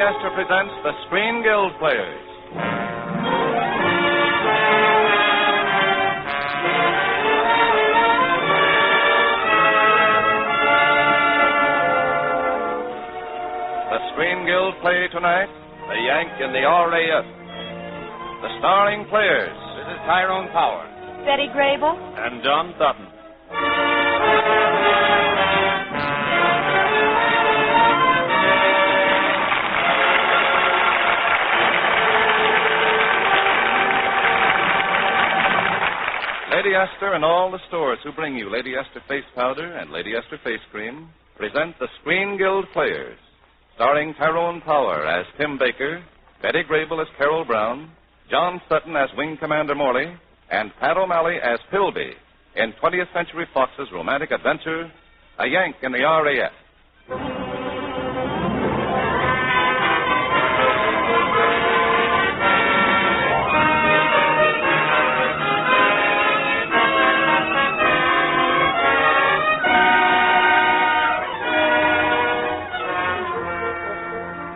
Astor presents the Screen Guild Players. The Screen Guild play tonight, The Yank and the R.A.F. The starring players. This is Tyrone Power. Betty Grable. And John Sutton. Lady Astor and all the stores who bring you Lady Astor Face Powder and Lady Astor Face Cream present the Screen Guild Players, starring Tyrone Power as Tim Baker, Betty Grable as Carol Brown, John Sutton as Wing Commander Morley, and Pat O'Malley as Pilby in 20th Century Fox's romantic adventure, A Yank in the R.A.F.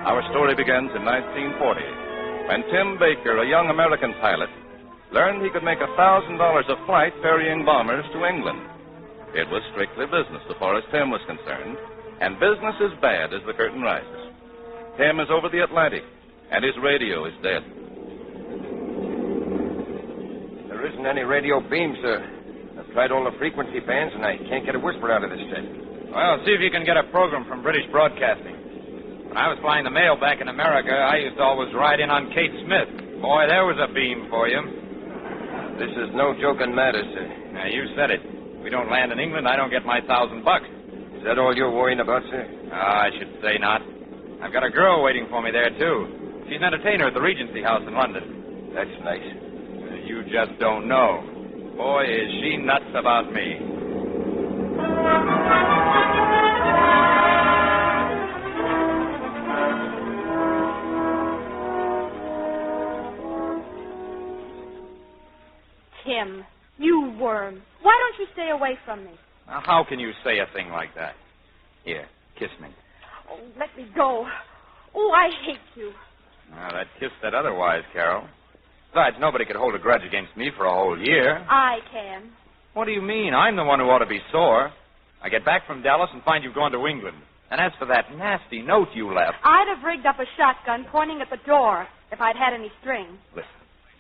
Our story begins in 1940, when Tim Baker, a young American pilot, learned he could make $1,000 a flight ferrying bombers to England. It was strictly business so far as Tim was concerned, and business is bad as the curtain rises. Tim is over the Atlantic, and his radio is dead. There isn't any radio beam, sir. I've tried all the frequency bands, and I can't get a whisper out of this set. Well, see if you can get a program from British Broadcasting. When I was flying the mail back in America, I used to always ride in on Kate Smith. Boy, there was a beam for you. This is no joking matter, sir. Now, you said it. If we don't land in England, I don't get my $1,000. Is that all you're worrying about, sir? I should say not. I've got a girl waiting for me there, too. She's an entertainer at the Regency House in London. That's nice. You just don't know. Boy, is she nuts about me. Tim, you worm. Why don't you stay away from me? Now, how can you say a thing like that? Here, kiss me. Oh, let me go. Oh, I hate you. Now, that kiss said otherwise, Carol. Besides, nobody could hold a grudge against me for a whole year. I can. What do you mean? I'm the one who ought to be sore. I get back from Dallas and find you've gone to England. And as for that nasty note you left... I'd have rigged up a shotgun pointing at the door if I'd had any string. Listen.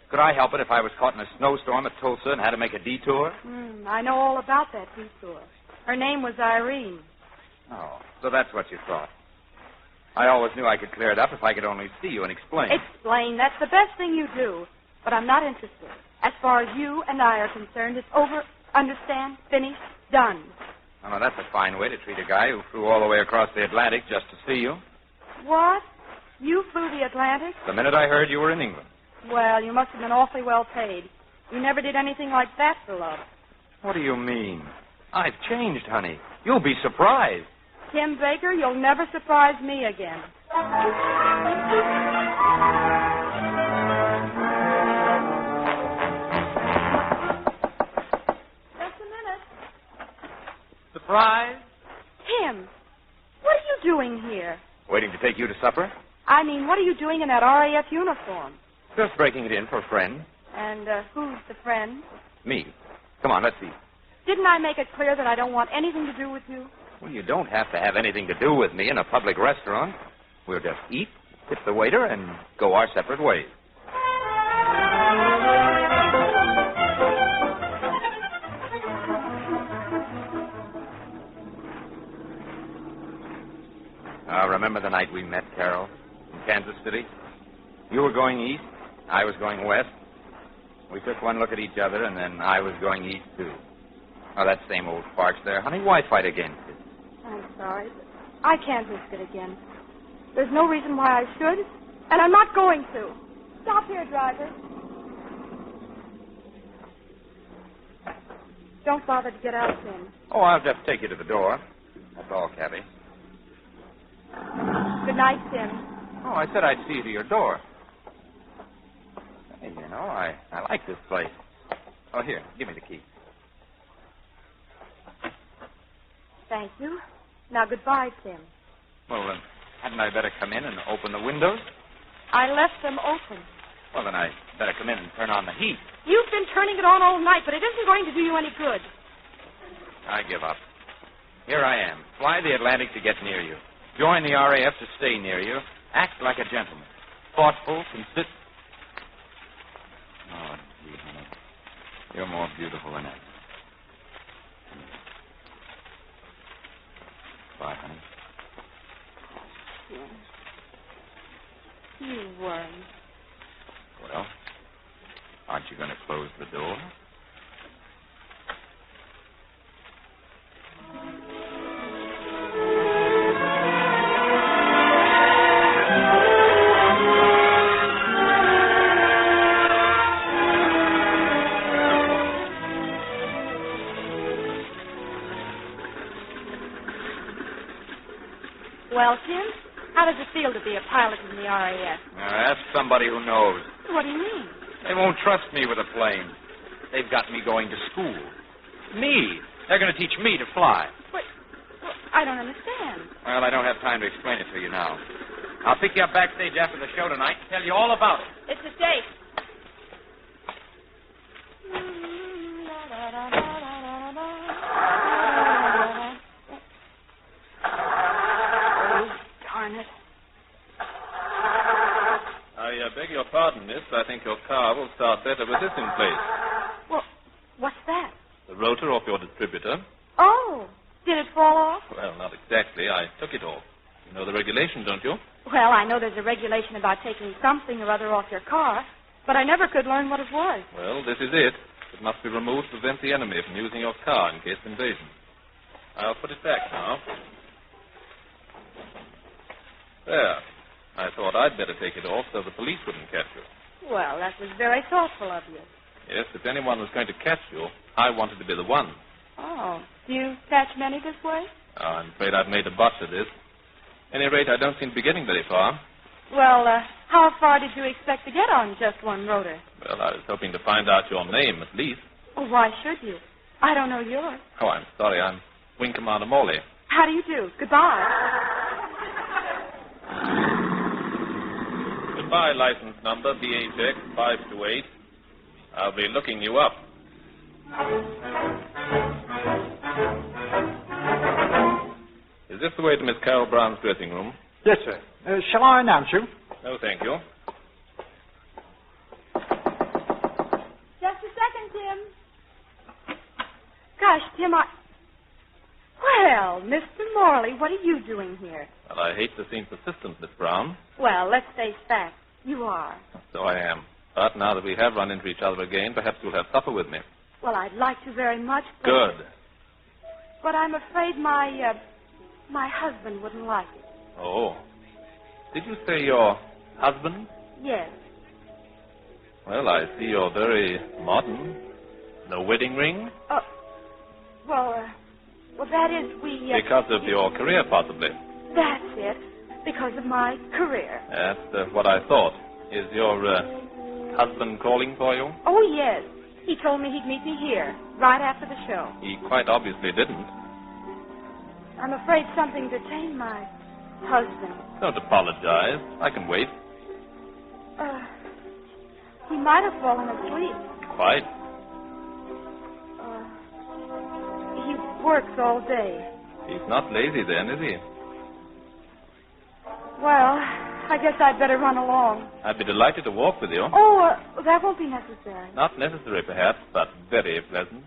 Could I help it if I was caught in a snowstorm at Tulsa and had to make a detour? I know all about that detour. Her name was Irene. Oh, so that's what you thought. I always knew I could clear it up if I could only see you and explain. Explain. That's the best thing you do. But I'm not interested. As far as you and I are concerned, it's over. Understand? Finished. Done. Oh, now, that's a fine way to treat a guy who flew all the way across the Atlantic just to see you. What? You flew the Atlantic? The minute I heard you were in England. Well, you must have been awfully well paid. You never did anything like that for love. What do you mean? I've changed, honey. You'll be surprised. Tim Baker, you'll never surprise me again. Just a minute. Surprise? Tim, what are you doing here? Waiting to take you to supper? I mean, what are you doing in that RAF uniform? Just breaking it in for a friend. And who's the friend? Me. Come on, let's eat. Didn't I make it clear that I don't want anything to do with you? Well, you don't have to have anything to do with me in a public restaurant. We'll just eat, tip the waiter, and go our separate ways. Remember the night we met, Carol, in Kansas City? You were going east. I was going west. We took one look at each other, and then I was going east, too. Oh, that same old farce there. Honey, why fight against it? I'm sorry, but I can't risk it again. There's no reason why I should, and I'm not going to. Stop here, driver. Don't bother to get out, Tim. Oh, I'll just take you to the door. That's all, Cabby. Good night, Tim. Oh, I said I'd see you to your door. Hey, you know, I like this place. Oh, here, give me the key. Thank you. Now, goodbye, Tim. Well, Hadn't I better come in and open the windows? I left them open. Well, then I better come in and turn on the heat. You've been turning it on all night, but it isn't going to do you any good. I give up. Here I am. Fly the Atlantic to get near you. Join the R.A.F. to stay near you. Act like a gentleman. Thoughtful, consistent. Oh, gee, honey. You're more beautiful than ever. Bye, honey. You worm. Well, aren't you going to close the door? Well, Tim, how does it feel to be a pilot in the R.A.F.? Now, ask somebody who knows. What do you mean? They won't trust me with a plane. They've got me going to school. Me. They're going to teach me to fly. Well, I don't understand. Well, I don't have time to explain it to you now. I'll pick you up backstage after the show tonight and tell you all about it. It's a date. Darn it. I beg your pardon, miss. I think your car will start better with this in place. Well, what's that? The rotor off your distributor. Oh, did it fall off? Well, not exactly. I took it off. You know the regulation, don't you? Well, I know there's a regulation about taking something or other off your car, but I never could learn what it was. Well, this is it. It must be removed to prevent the enemy from using your car in case of invasion. I'll put it back now. There. I thought I'd better take it off so the police wouldn't catch you. Well, that was very thoughtful of you. Yes, if anyone was going to catch you, I wanted to be the one. Oh, do you catch many this way? Oh, I'm afraid I've made a botch of this. At any rate, I don't seem to be getting very far. Well, how far did you expect to get on just one rotor? Well, I was hoping to find out your name, at least. Oh, why should you? I don't know yours. Oh, I'm sorry. I'm Wing Commander Morley. How do you do? Goodbye. Goodbye, license number BHX 528. I'll be looking you up. Is this the way to Miss Carol Brown's dressing room? Yes, sir. Shall I announce you? No, thank you. Just a second, Tim. Gosh, Tim, Well, Mr. Morley, what are you doing here? Well, I hate to seem persistent, Miss Brown. Well, let's face facts. You are. So I am. But now that we have run into each other again, perhaps you'll have supper with me. Well, I'd like to very much, but... Good. But I'm afraid my husband wouldn't like it. Oh. Did you say your husband? Yes. Well, I see you're very modern. No wedding ring? Well, that is, Because of your career, possibly. That's it. Because of my career. That's what I thought. Is your husband calling for you? Oh, yes. He told me he'd meet me here, right after the show. He quite obviously didn't. I'm afraid something detained my husband. Don't apologize. I can wait. He might have fallen asleep. Quite. He works all day. He's not lazy then, is he? Well, I guess I'd better run along. I'd be delighted to walk with you. Oh, that won't be necessary. Not necessary, perhaps, but very pleasant.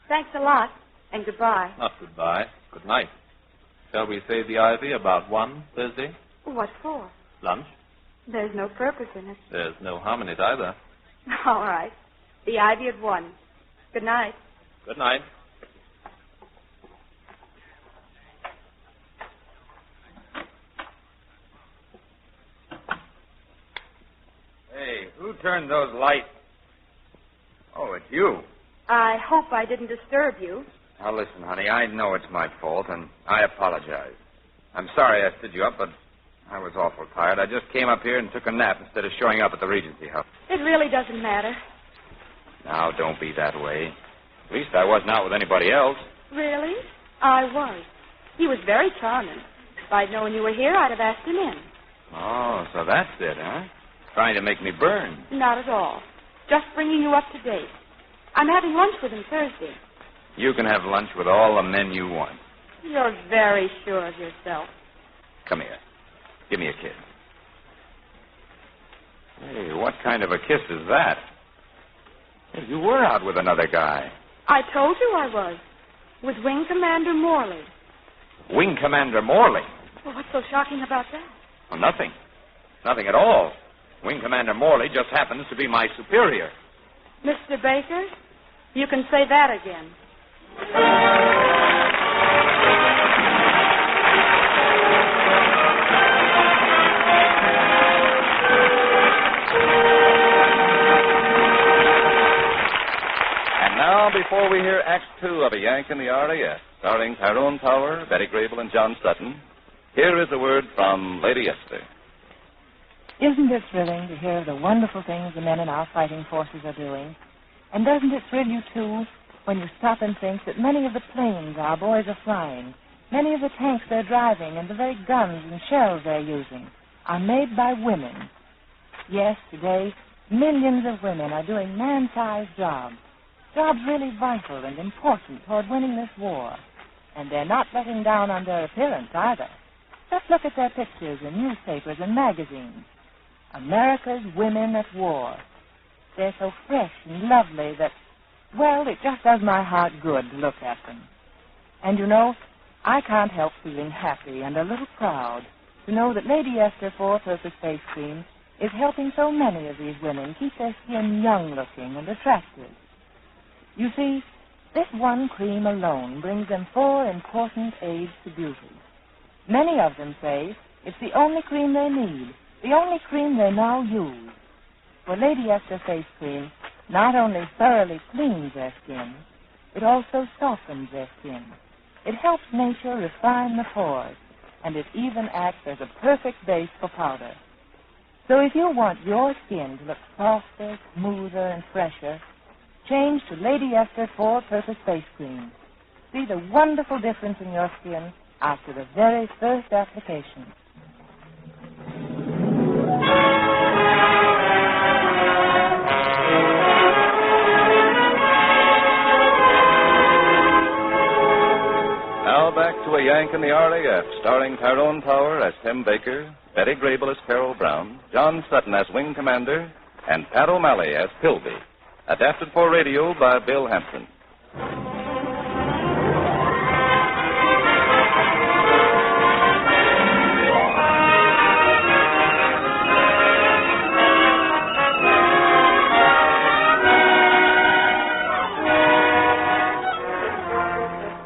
Thanks a lot, and goodbye. Not goodbye. Good night. Shall we say the ivy about 1 Thursday? What for? Lunch? There's no purpose in it. There's no harm in it either. All right. The ivy at 1. Good night. Good night. Hey, who turned those lights? Oh, it's you. I hope I didn't disturb you. Now, listen, honey, I know it's my fault, and I apologize. I'm sorry I stood you up, but I was awful tired. I just came up here and took a nap instead of showing up at the Regency House. It really doesn't matter. Now, don't be that way. At least I wasn't out with anybody else. Really? I was. He was very charming. If I'd known you were here, I'd have asked him in. Oh, so that's it, huh? Trying to make me burn. Not at all. Just bringing you up to date. I'm having lunch with him Thursday. You can have lunch with all the men you want. You're very sure of yourself. Come here. Give me a kiss. Hey, what kind of a kiss is that? Hey, you were out with another guy. I told you I was. With Wing Commander Morley. Wing Commander Morley? Well, what's so shocking about that? Well, nothing. Nothing at all. Wing Commander Morley just happens to be my superior. Mr. Baker, you can say that again. And now, before we hear Act 2 of A Yank in the R.A.F., starring Tyrone Power, Betty Grable, and John Sutton, here is a word from Lady Esther. Isn't it thrilling to hear the wonderful things the men in our fighting forces are doing? And doesn't it thrill you, too, when you stop and think that many of the planes our boys are flying, many of the tanks they're driving, and the very guns and shells they're using are made by women? Yes, today, millions of women are doing man-sized jobs, jobs really vital and important toward winning this war. And they're not letting down on their appearance either. Just look at their pictures in newspapers and magazines. America's women at war. They're so fresh and lovely that, well, it just does my heart good to look at them. And you know, I can't help feeling happy and a little proud to know that Lady Esther Four-Purpose Face Cream is helping so many of these women keep their skin young-looking and attractive. You see, this one cream alone brings them 4 important aids to beauty. Many of them say it's the only cream they need, the only cream they now use. For Lady Esther Face Cream not only thoroughly cleans their skin, it also softens their skin. It helps nature refine the pores, and it even acts as a perfect base for powder. So if you want your skin to look softer, smoother, and fresher, change to Lady Esther Four-Purpose Face Cream. See the wonderful difference in your skin after the very first application. Now back to A Yank in the R.A.F., starring Tyrone Power as Tim Baker, Betty Grable as Carol Brown, John Sutton as Wing Commander, and Pat O'Malley as Pilby. Adapted for radio by Bill Hampton.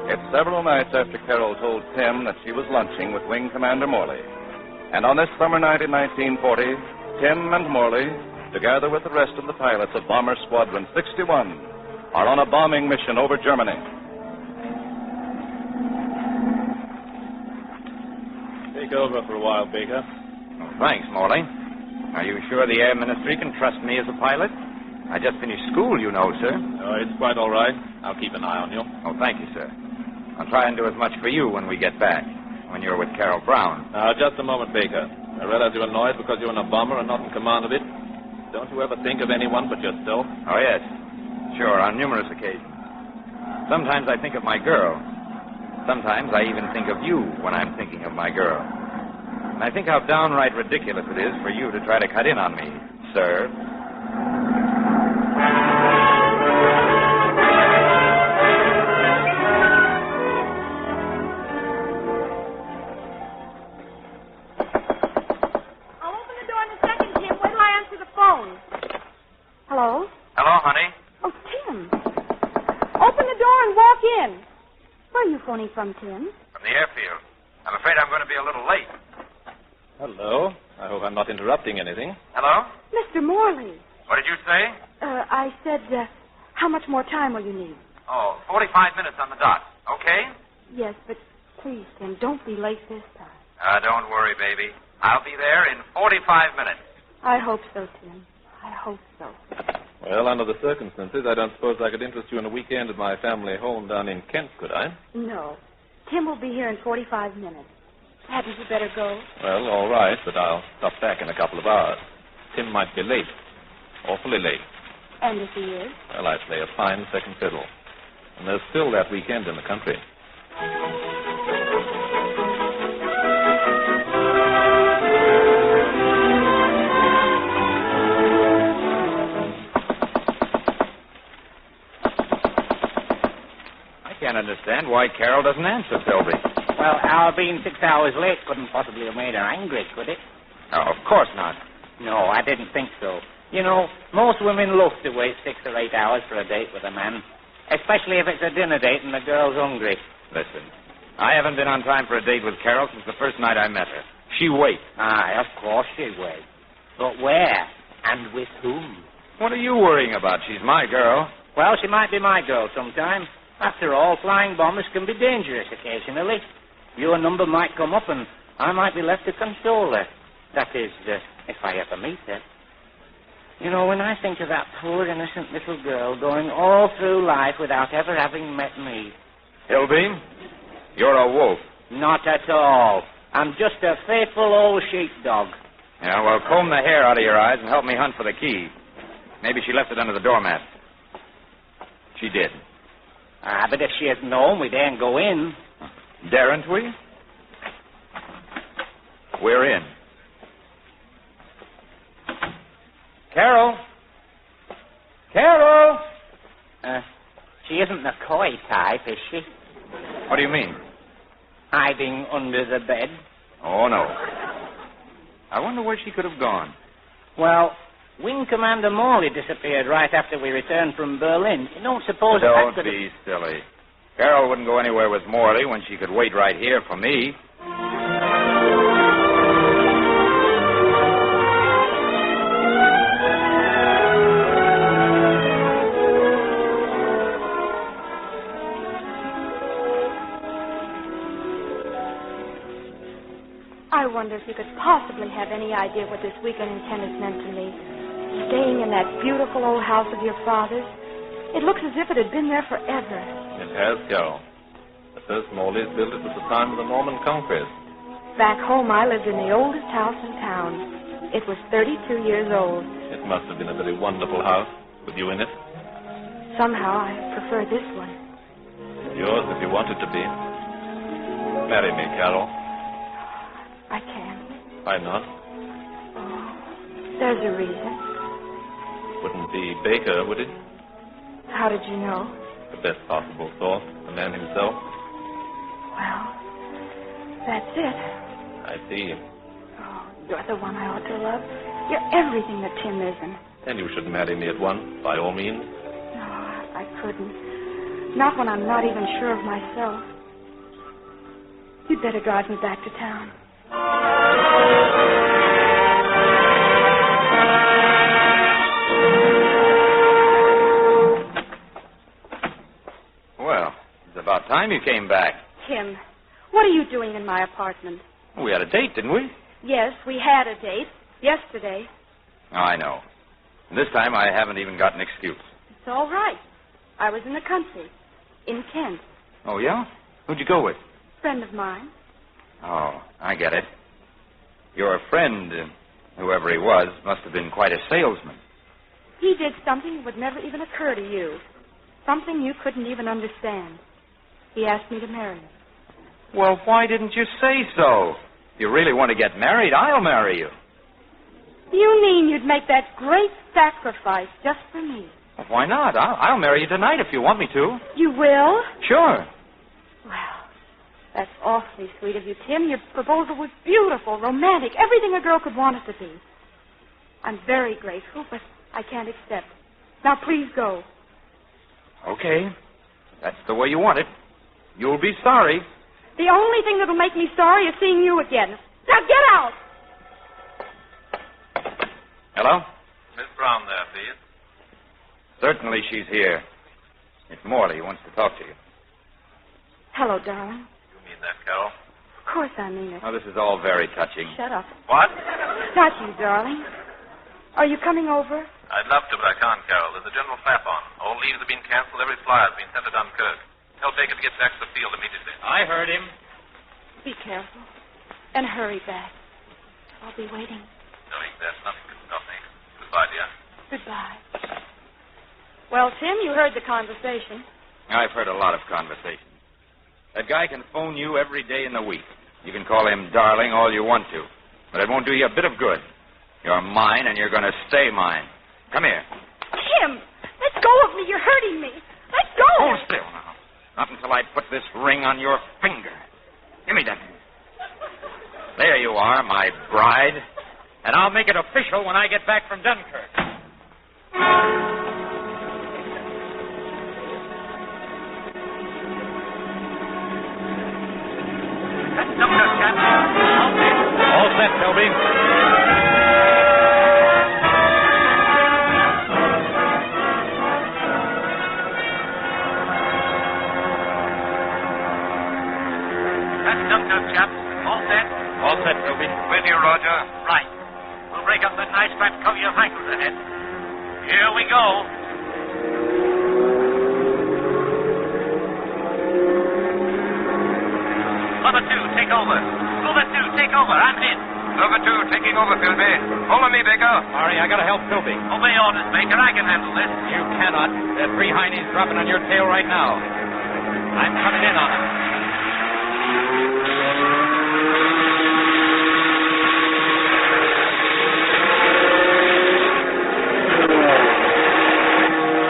It's several nights after Carol told Tim that she was lunching with Wing Commander Morley. And on this summer night in 1940, Tim and Morley, together with the rest of the pilots of Bomber Squadron 61, are on a bombing mission over Germany. Take over for a while, Baker. Oh, thanks, Morley. Are you sure the Air Ministry can trust me as a pilot? I just finished school, you know, sir. Oh, it's quite all right. I'll keep an eye on you. Oh, thank you, sir. I'll try and do as much for you when we get back, when you're with Carol Brown. Now, just a moment, Baker. I realize you're annoyed because you're in a bomber and not in command of it. Don't you ever think of anyone but yourself? Oh, yes. Sure, on numerous occasions. Sometimes I think of my girl. Sometimes I even think of you when I'm thinking of my girl. And I think how downright ridiculous it is for you to try to cut in on me, sir. Hello? Hello, honey. Oh, Tim. Open the door and walk in. Where are you phoning from, Tim? From the airfield. I'm afraid I'm going to be a little late. Hello. I hope I'm not interrupting anything. Hello? Mr. Morley. What did you say? I said, how much more time will you need? Oh, 45 minutes on the dot. Okay? Yes, but please, Tim, don't be late this time. Don't worry, baby. I'll be there in 45 minutes. I hope so, Tim. I hope so. Well, under the circumstances, I don't suppose I could interest you in a weekend at my family home down in Kent, could I? No. Tim will be here in 45 minutes. Hadn't you better go? Well, all right, but I'll stop back in a couple of hours. Tim might be late. Awfully late. And if he is? Well, I play a fine second fiddle. And there's still that weekend in the country. I can't understand why Carol doesn't answer, Philby. Well, our being 6 hours late couldn't possibly have made her angry, could it? Oh, of course not. No, I didn't think so. You know, most women love to wait 6 or 8 hours for a date with a man, especially if it's a dinner date and the girl's hungry. Listen, I haven't been on time for a date with Carol since the first night I met her. She waits. Aye, of course she waits. But where? And with whom? What are you worrying about? She's my girl. Well, she might be my girl sometime. After all, flying bombers can be dangerous occasionally. Your number might come up and I might be left to console her. That is, if I ever meet her. You know, when I think of that poor, innocent little girl going all through life without ever having met me. Hillbeam, you're a wolf. Not at all. I'm just a faithful old sheepdog. Yeah, well, comb the hair out of your eyes and help me hunt for the key. Maybe she left it under the doormat. She did. Ah, but if she had known, we daren't go in. Daren't we? We're in. Carol? Carol? She isn't the coy type, is she? What do you mean? Hiding under the bed. Oh, no. I wonder where she could have gone. Well, Wing Commander Morley disappeared right after we returned from Berlin. You don't suppose Don't that could be silly. Carol wouldn't go anywhere with Morley when she could wait right here for me. I wonder if you could possibly have any idea what this weekend in Kent has meant to me. Staying in that beautiful old house of your father's. It looks as if it had been there forever. It has, Carol. The first Morleys built it at the time of the Norman Conquest. Back home, I lived in the oldest house in town. It was 32 years old. It must have been a very wonderful house with you in it. Somehow, I prefer this one. Yours if you want it to be. Marry me, Carol. I can't. Why not? Oh, there's a reason. Wouldn't be Baker, would it? How did you know? The best possible source, the man himself. Well, that's it. I see. Oh, you're the one I ought to love. You're everything that Tim isn't. Then you should marry me at once, by all means. No, I couldn't. Not when I'm not even sure of myself. You'd better drive me back to town. Well, it's about time you came back. Tim, what are you doing in my apartment? We had a date, didn't we? Yes, we had a date. Yesterday. Oh, I know. And this time I haven't even got an excuse. It's all right. I was in the country. In Kent. Oh, yeah? Who'd you go with? Friend of mine. Oh, I get it. Your friend, whoever he was, must have been quite a salesman. He did something that would never even occur to you. Something you couldn't even understand. He asked me to marry him. Well, why didn't you say so? If you really want to get married, I'll marry you. You mean you'd make that great sacrifice just for me? Well, why not? I'll marry you tonight if you want me to. You will? Sure. Well, that's awfully sweet of you, Tim. Your proposal was beautiful, romantic, everything a girl could want it to be. I'm very grateful, but I can't accept. Now, please go. Okay. That's the way you want it. You'll be sorry. The only thing that'll make me sorry is seeing you again. Now, get out! Hello? Miss Brown there, please. Certainly she's here. It's Morley who wants to talk to you. Hello, darling. You mean that, Carol? Of course I mean it. Oh, this is all very touching. Shut up. What? Not you, darling. Are you coming over? I'd love to, but I can't, Carol. There's a general flap on. All leaves have been canceled. Every flyer's been sent to Dunkirk. Tell Baker to get back to the field immediately. I heard him. Be careful. And hurry back. I'll be waiting. Knowing that nothing can stop me. Goodbye, dear. Goodbye. Well, Tim, you heard the conversation. I've heard a lot of conversation. That guy can phone you every day in the week. You can call him darling all you want to. But it won't do you a bit of good. You're mine, and you're going to stay mine. Come here. Tim, let go of me. You're hurting me. Let go. Hold still now. Not until I put this ring on your finger. Give me that. There you are, my bride. And I'll make it official when I get back from Dunkirk. That's Dunkirk, Captain. All set, Toby. That's Dunkirk, chap. All set? All set, Toby. With you, Roger. Right. We'll break up that nice striped coat your ankles ahead. Here we go. Number 2, take over. Number 2, take over. I'm in. Number 2, taking over, Philby. Follow me, Baker. Sorry, I gotta help Philby. Obey orders, Baker. I can handle this. You cannot. There are 3 heinies dropping on your tail right now. I'm coming in on them.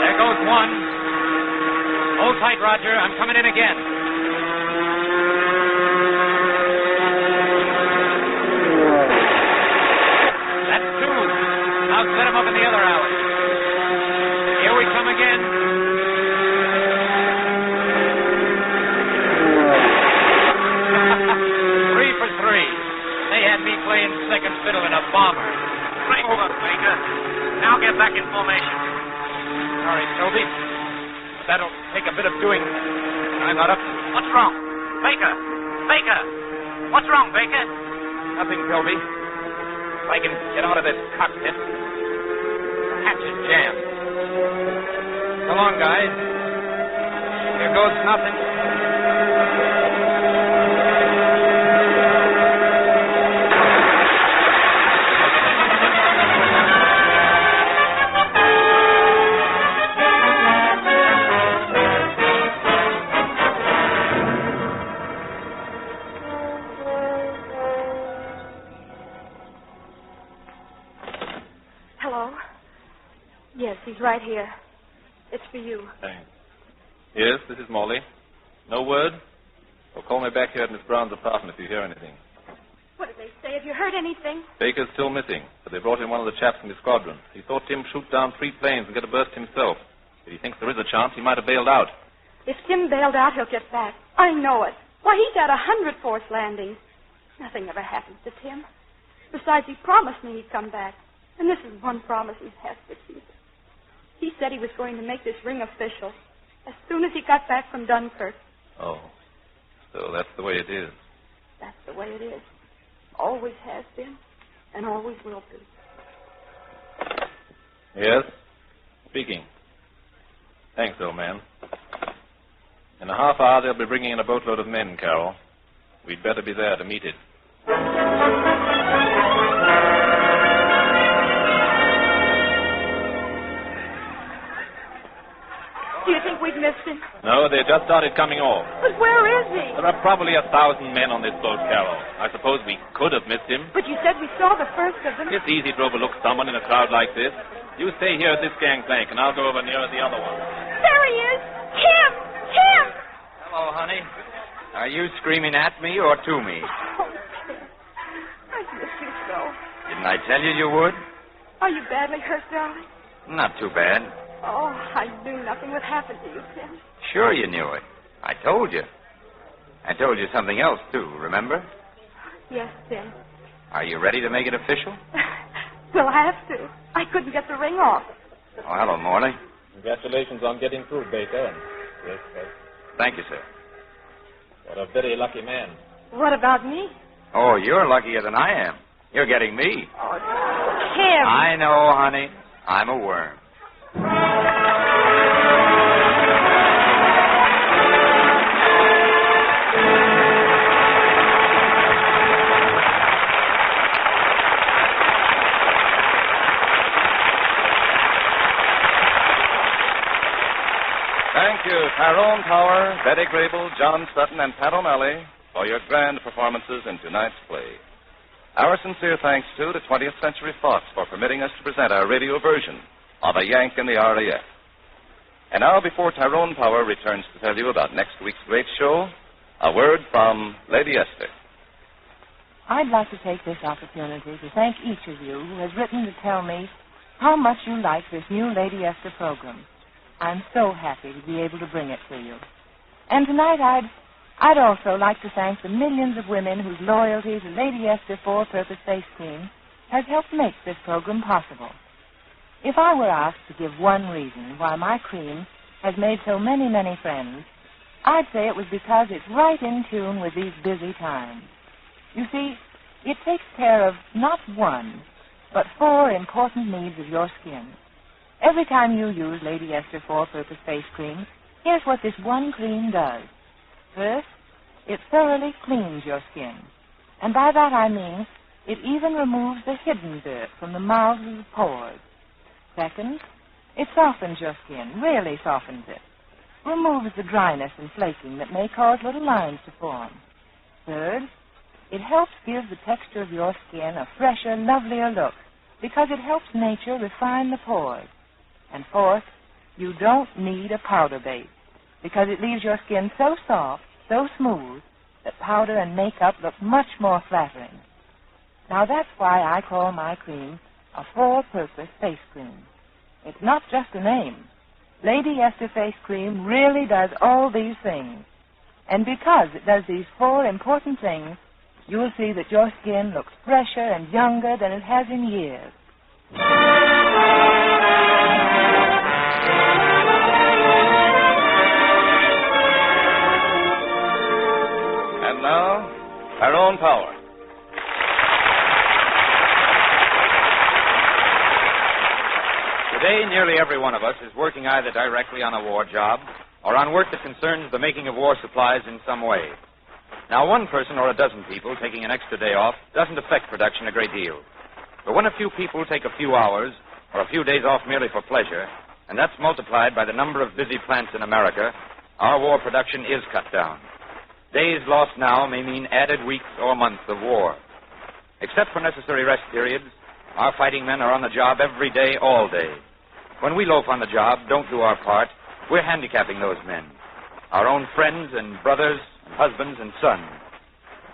There goes one. Hold tight, Roger. I'm coming in again. That's 2. Now set them up in the other alley. Here we come again. 3 for 3. They had me playing second fiddle in a bomber. Great work, Baker. Now get back in formation. Sorry, Toby. That'll take a bit of doing. I'm not up. What's wrong? Baker! Baker! What's wrong, Baker? Nothing, Toby. If I can get out of this cockpit. The hatch is jammed. So long, guys. Here goes nothing. Hello? Yes, he's right here. It's for you. Thanks. Yes, this is Molly. No word? Well, call me back here at Miss Brown's apartment if you hear anything. What did they say? Have you heard anything? Baker's still missing, but they brought in one of the chaps from his squadron. He saw Tim shoot down 3 planes and get a burst himself. But he thinks there is a chance he might have bailed out. If Tim bailed out, he'll get back. I know it. Why, he's had 100 force landings. Nothing ever happens to Tim. Besides, he promised me he'd come back. And this is one promise he has to keep. He said he was going to make this ring official as soon as he got back from Dunkirk. Oh, so that's the way it is. That's the way it is. Always has been, and always will be. Yes? Speaking. Thanks, old man. In a half hour, they'll be bringing in a boatload of men, Carol. We'd better be there to meet it. Do you think we've missed him? No, they just started coming off. But where is he? There are probably 1,000 men on this boat, Carol. I suppose we could have missed him. But you said we saw the first of them. It's easy to overlook someone in a crowd like this. You stay here at this gangplank, and I'll go over near the other one. There he is! Tim! Tim! Hello, honey. Are you screaming at me or to me? Oh, Tim. I miss you so. Didn't I tell you you would? Are you badly hurt, darling? Not too bad. Oh, I knew nothing would happen to you, Tim. Sure you knew it. I told you. I told you something else, too, remember? Yes, Tim. Are you ready to make it official? We'll have to. I couldn't get the ring off. Oh, hello, Morley. Congratulations on getting through, Baker. Yes, sir. Thank you, sir. What a very lucky man. What about me? Oh, you're luckier than I am. You're getting me. Oh, Tim. I know, honey. I'm a worm. Thank you, Tyrone Power, Betty Grable, John Sutton, and Pat O'Malley, for your grand performances in tonight's play. Our sincere thanks, too, to 20th Century Fox for permitting us to present our radio version of A Yank in the R.A.F. And now, before Tyrone Power returns to tell you about next week's great show, a word from Lady Esther. I'd like to take this opportunity to thank each of you who has written to tell me how much you like this new Lady Esther program. I'm so happy to be able to bring it to you. And tonight I'd also like to thank the millions of women whose loyalty to Lady Esther Four-Purpose Face Cream has helped make this program possible. If I were asked to give one reason why my cream has made so many, many friends, I'd say it was because it's right in tune with these busy times. You see, it takes care of not one, but 4 important needs of your skin. Every time you use Lady Esther Four-Purpose Face Cream, here's what this one cream does. First, it thoroughly cleans your skin. And by that I mean it even removes the hidden dirt from the mouths of the pores. Second, it softens your skin, really softens it. Removes the dryness and flaking that may cause little lines to form. Third, it helps give the texture of your skin a fresher, lovelier look because it helps nature refine the pores. And fourth, you don't need a powder base because it leaves your skin so soft, so smooth, that powder and makeup look much more flattering. Now that's why I call my cream a four-purpose face cream. It's not just a name. Lady Esther Face Cream really does all these things. And because it does these 4 important things, you'll see that your skin looks fresher and younger than it has in years. And now, Tyrone Power. Today, nearly every one of us is working either directly on a war job or on work that concerns the making of war supplies in some way. Now, one person or a dozen people taking an extra day off doesn't affect production a great deal. But when a few people take a few hours or a few days off merely for pleasure, and that's multiplied by the number of busy plants in America, our war production is cut down. Days lost now may mean added weeks or months of war. Except for necessary rest periods, our fighting men are on the job every day, all day. When we loaf on the job, don't do our part, we're handicapping those men, our own friends and brothers and husbands and sons.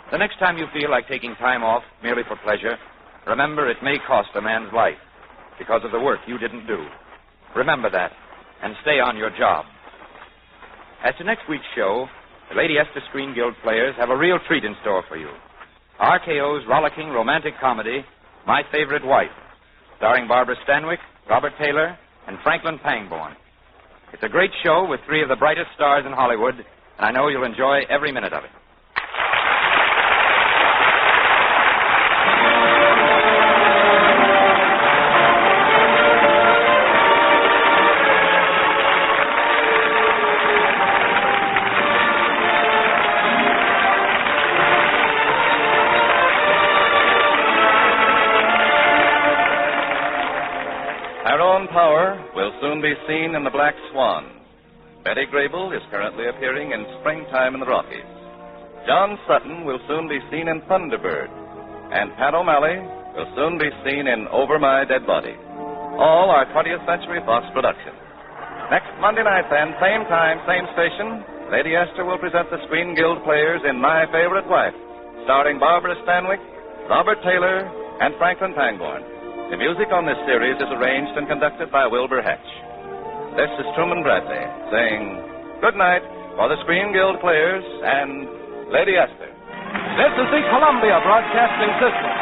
The next time you feel like taking time off merely for pleasure, remember it may cost a man's life because of the work you didn't do. Remember that, and stay on your job. As to next week's show, the Lady Esther Screen Guild players have a real treat in store for you. RKO's rollicking romantic comedy, My Favorite Wife, starring Barbara Stanwyck, Robert Taylor, and Franklin Pangborn. It's a great show with 3 of the brightest stars in Hollywood, and I know you'll enjoy every minute of it. Tyrone Power will soon be seen in The Black Swan. Betty Grable is currently appearing in Springtime in the Rockies. John Sutton will soon be seen in Thunderbird. And Pat O'Malley will soon be seen in Over My Dead Body. All are 20th Century Fox productions. Next Monday night, then, same time, same station, Lady Esther will present the Screen Guild players in My Favorite Wife, starring Barbara Stanwyck, Robert Taylor, and Franklin Pangborn. The music on this series is arranged and conducted by Wilbur Hatch. This is Truman Bradley saying good night for the Screen Guild players and Lady Esther. This is the Columbia Broadcasting System.